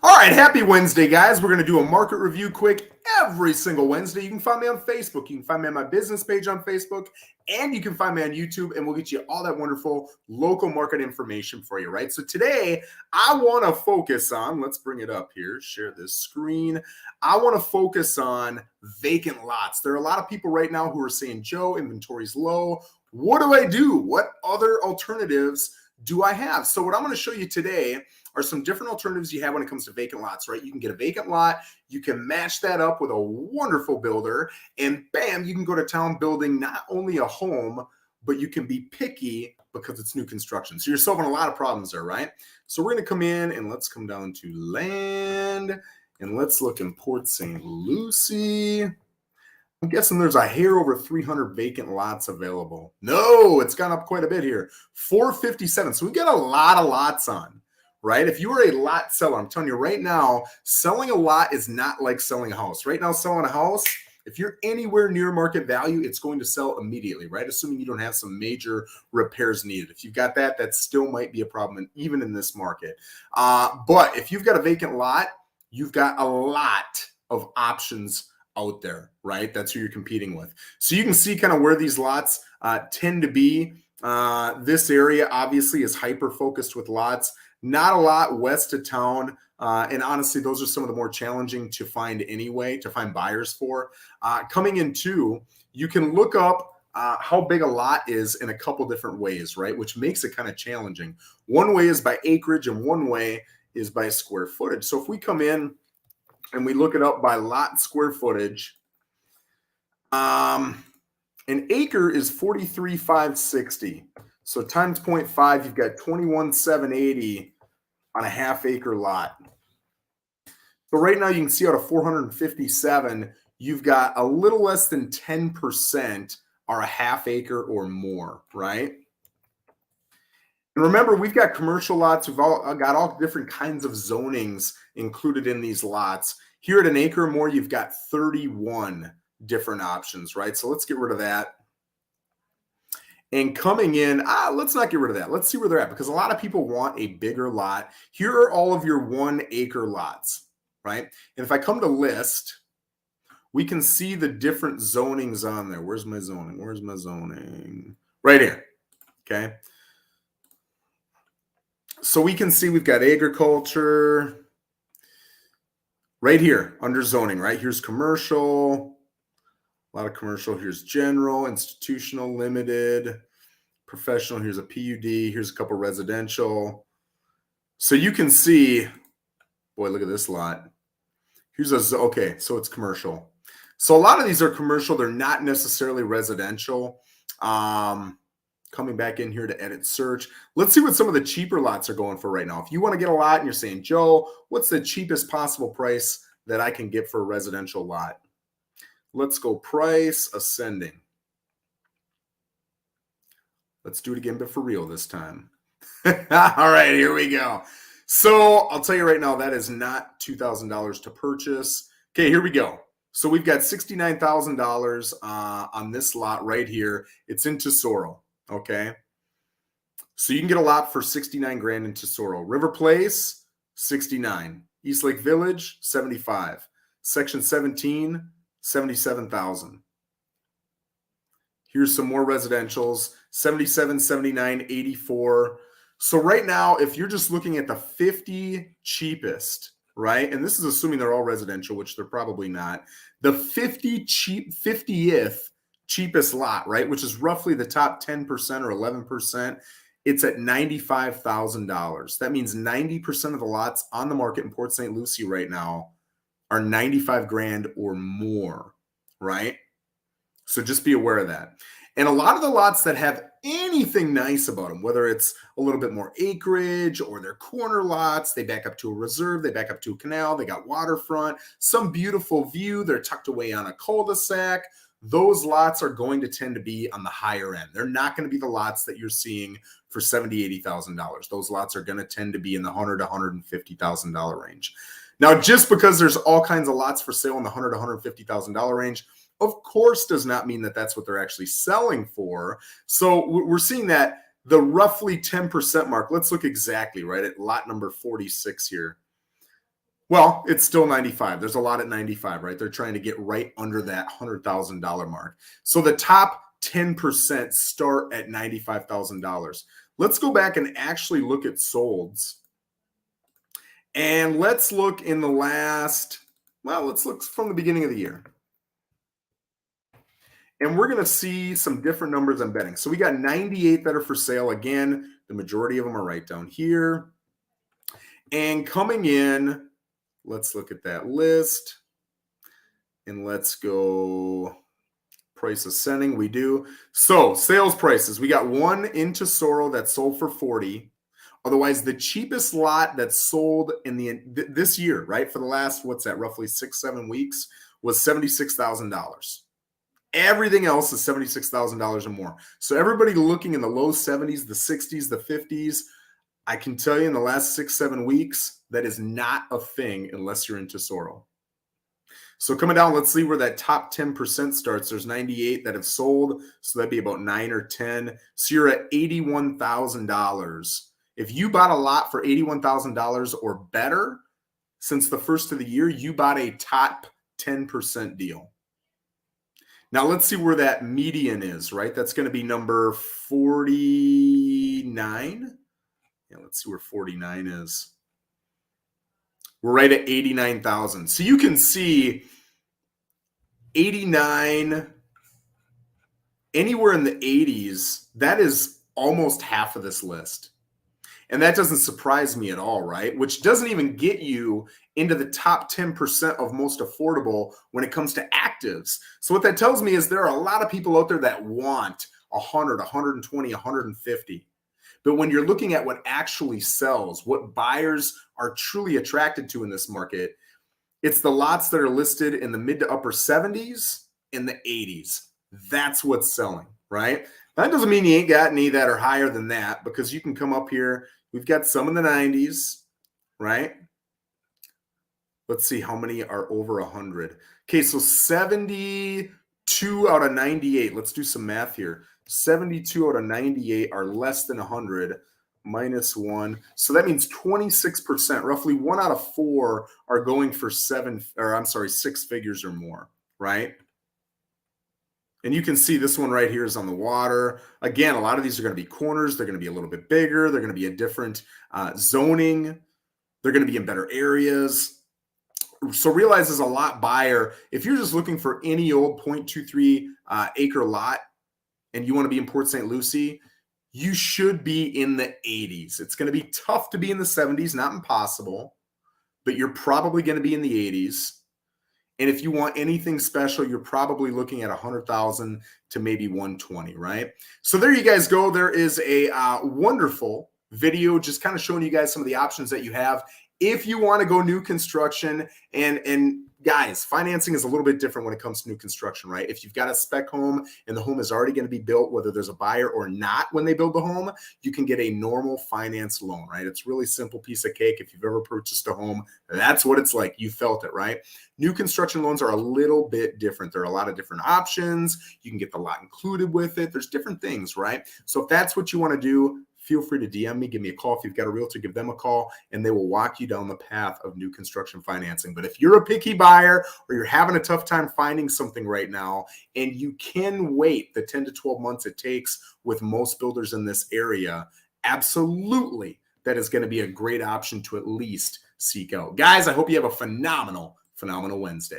All right, happy Wednesday, guys. We're going to do a market review quick every single Wednesday. You can find me on Facebook. You can find me on my business page on Facebook, and you can find me on YouTube, and we'll get you all that wonderful local market information for you, right? So today, I want to focus on, let's bring it up here, share this screen. I want to focus on vacant lots. There are a lot of people right now who are saying, Joe, inventory's low. What do I do? What other alternatives do I have? So what I'm going to show you today are some different alternatives you have when it comes to vacant lots, right? You can get a vacant lot, you can match that up with a wonderful builder, and bam, you can go to town building not only a home, but you can be picky because it's new construction. So you're solving a lot of problems there, right? So we're going to come in and let's come down to land and let's look in Port St. Lucie. I'm guessing there's a hair over 300 vacant lots available. No, it's gone up quite a bit here. 457. So we got a lot of lots on, right? If you are a lot seller, I'm telling you right now, selling a lot is not like selling a house. Right now, selling a house, if you're anywhere near market value, it's going to sell immediately, right? Assuming you don't have some major repairs needed. If you've got that, that still might be a problem, even in this market. But if you've got a vacant lot, you've got a lot of options out there, right? That's who you're competing with. So you can see kind of where these lots tend to be. This area obviously is hyper-focused with lots. Not a lot west of town. And honestly, those are some of the more challenging to find anyway, to find buyers for. Coming in too, you can look up how big a lot is in a couple different ways, right? Which makes it kind of challenging. One way is by acreage and one way is by square footage. So if we come in and we look it up by lot square footage, an acre is 43,560. So times 0.5, you've got 21,780 on a half acre lot. So right now you can see out of 457, you've got a little less than 10% are a half acre or more, right? And remember, we've got commercial lots. We've got all different kinds of zonings included in these lots. Here at an acre or more, you've got 31 different options, right? So let's get rid of that. And coming in, let's not get rid of that. Let's see where they're at because a lot of people want a bigger lot. Here are all of your 1 acre lots, right? And if I come to list, we can see the different zonings on there. Where's my zoning? Where's my zoning? Right here, okay? So we can see we've got agriculture right here under zoning, right? Here's commercial, a lot of commercial. Here's general, institutional, limited, professional. Here's a PUD. Here's a couple residential. So you can see, boy, look at this lot. Here's okay, so it's commercial. So a lot of these are commercial. They're not necessarily residential. Coming back in here to edit search. Let's see what some of the cheaper lots are going for right now. If you want to get a lot and you're saying, Joe, what's the cheapest possible price that I can get for a residential lot? Let's go price ascending. Let's do it again, but for real this time. All right, here we go. So I'll tell you right now, that is not $2,000 to purchase. Okay, here we go. So we've got $69,000 on this lot right here. It's in Tesoro. Okay, so you can get a lot for 69 grand in Tesoro. River Place, 69. East Lake Village, 75. Section 17, 77,000. Here's some more residentials, 77, 79, 84. So right now, if you're just looking at the 50 cheapest, right, and this is assuming they're all residential, which they're probably not, the 50th cheapest lot, right, which is roughly the top 10% or 11%, it's at $95,000. That means 90% of the lots on the market in Port St. Lucie right now are 95 grand or more, right? So just be aware of that. And a lot of the lots that have anything nice about them, whether it's a little bit more acreage or they're corner lots, they back up to a reserve, they back up to a canal, they got waterfront, some beautiful view, they're tucked away on a cul-de-sac. Those lots are going to tend to be on the higher end. They're not going to be the lots that you're seeing for $70,000, $80,000. Those lots are going to tend to be in the $100,000 to $150,000 range. Now, just because there's all kinds of lots for sale in the $100,000 to $150,000 range, of course, does not mean that that's what they're actually selling for. So we're seeing that the roughly 10% mark. Let's look exactly right at lot number 46 here. Well, it's still 95. There's a lot at 95, right? They're trying to get right under that $100,000 mark. So the top 10% start at $95,000. Let's go back and actually look at solds. And let's look in the last, well, let's look from the beginning of the year. And we're going to see some different numbers I'm betting. So we got 98 that are for sale. Again, the majority of them are right down here. And coming in, let's look at that list. And let's go price ascending. We do. So sales prices. We got one in Tesoro that sold for 40. Otherwise, the cheapest lot that sold in this year, right, for the last, what's that, roughly 6-7 weeks, was $76,000. Everything else is $76,000 or more. So everybody looking in the low 70s, the 60s, the 50s, I can tell you in the last 6-7 weeks, that is not a thing unless you're in Tesoro. So coming down, let's see where that top 10% starts. There's 98 that have sold, so that'd be about 9 or 10. So you're at $81,000. If you bought a lot for $81,000 or better since the first of the year, you bought a top 10% deal. Now let's see where that median is, right? That's going to be number 49. Yeah, let's see where 49 is. We're right at 89,000. So you can see 89, anywhere in the 80s, that is almost half of this list. And that doesn't surprise me at all, right? Which doesn't even get you into the top 10% of most affordable when it comes to actives. So what that tells me is there are a lot of people out there that want 100, 120, 150. But when you're looking at what actually sells, what buyers are truly attracted to in this market, it's the lots that are listed in the mid to upper 70s and the 80s. That's what's selling, right? That doesn't mean you ain't got any that are higher than that, because you can come up here. We've got some in the 90s, right? Let's see how many are over 100. Okay, so 72 out of 98. Let's do some math here. 72 out of 98 are less than 100 minus 1. So that means 26%, roughly 1 out of 4 are going for 6 figures or more, right? And you can see this one right here is on the water. Again, a lot of these are going to be corners. They're going to be a little bit bigger. They're going to be a different zoning. They're going to be in better areas. So realize as a lot buyer, if you're just looking for any old 0.23 acre lot and you want to be in Port St. Lucie, you should be in the 80s. It's going to be tough to be in the 70s, not impossible, but you're probably going to be in the 80s. And if you want anything special, you're probably looking at 100,000 to maybe 120, right? So there you guys go. There is a wonderful video just kind of showing you guys some of the options that you have if you want to go new construction. And guys, financing is a little bit different when it comes to new construction, right? If you've got a spec home and the home is already going to be built, whether there's a buyer or not when they build the home, you can get a normal finance loan, right? It's really simple piece of cake. If you've ever purchased a home, that's what it's like. You felt it, right? New construction loans are a little bit different. There are a lot of different options. You can get the lot included with it. There's different things, right? So if that's what you want to do, feel free to DM me, give me a call. If you've got a realtor, give them a call, and they will walk you down the path of new construction financing. But if you're a picky buyer or you're having a tough time finding something right now, and you can wait the 10 to 12 months it takes with most builders in this area, absolutely, that is going to be a great option to at least seek out. Guys, I hope you have a phenomenal Wednesday.